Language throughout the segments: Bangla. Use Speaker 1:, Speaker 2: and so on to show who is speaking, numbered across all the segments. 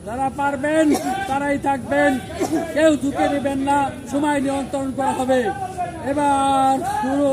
Speaker 1: যারা পারবেন তারাই থাকবেন, কেউ ঝুঁকে নেবেন না, সময় নিয়ন্ত্রণ করা হবে। এবার শুরু।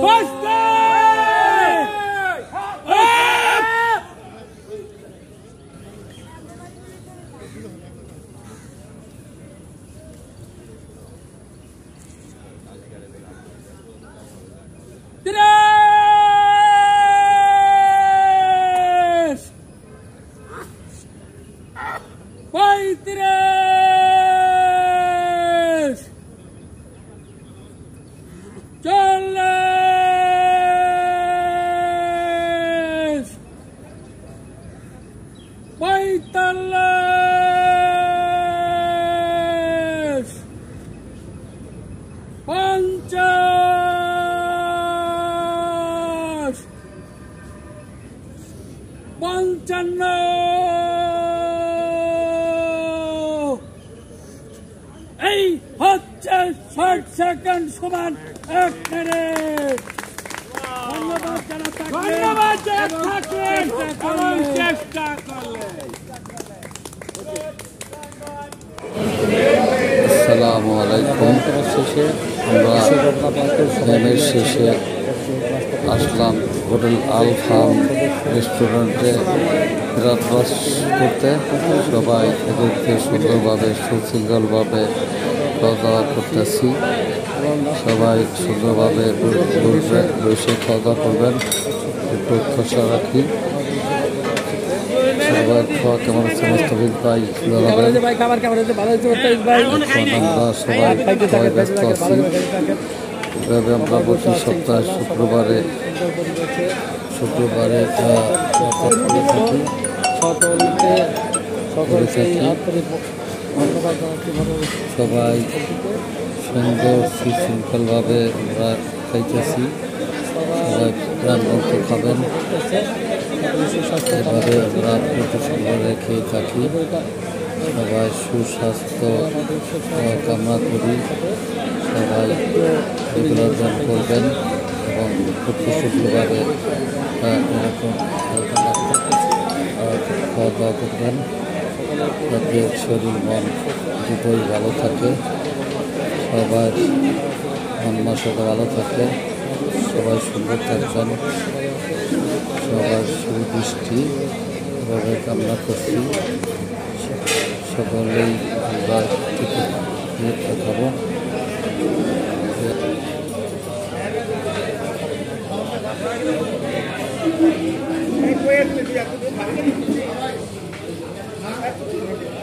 Speaker 1: এই হচ্ছে 60 সেকেন্ড সমান 1 মিনিট। ধন্যবাদ যারা থাকলেন এবং চেষ্টা করলেন।
Speaker 2: আসসালামু আলাইকুম। আমরা শেষে আসলাম হোটেল আল ফার্ম রেস্টুরেন্টে রাতবাস করতে। সবাই এদেরকে সুন্দরভাবে সুশৃঙ্খলভাবে খাওয়া দাওয়া করতেছি। সবাই সুন্দরভাবে বসে খাওয়া দাওয়া করবেন, প্রত্যাশা রাখি। সবাই খাওয়া কেমন সমস্ত ভাই আমরা সবাই সবাই ব্যস্ত আছি। এভাবে আমরা প্রতি সপ্তাহে শুক্রবারে সবাই সুন্দর সুশৃঙ্খলভাবে আমরা খাইতেছি। সবাই প্রাণবন্ত খাবেন। এভাবে আমরা প্রতি শুক্রবারে খেয়ে থাকি। সবাই সুস্বাস্থ্য কামনা করি। সবাই রেগুলার জয়েন করবেন এবং প্রতি শুক্রবারে এরকম খাওয়া দাওয়া করবেন, যাতে শরীর মন দুটোই ভালো থাকে, সবার মন মানসিকতা ভালো থাকে, সবাই সুন্দর থাকবেন। সবার সুদৃষ্টি এভাবে কামনা করছি। সকলেই আমরা খাবো।
Speaker 3: Thank you.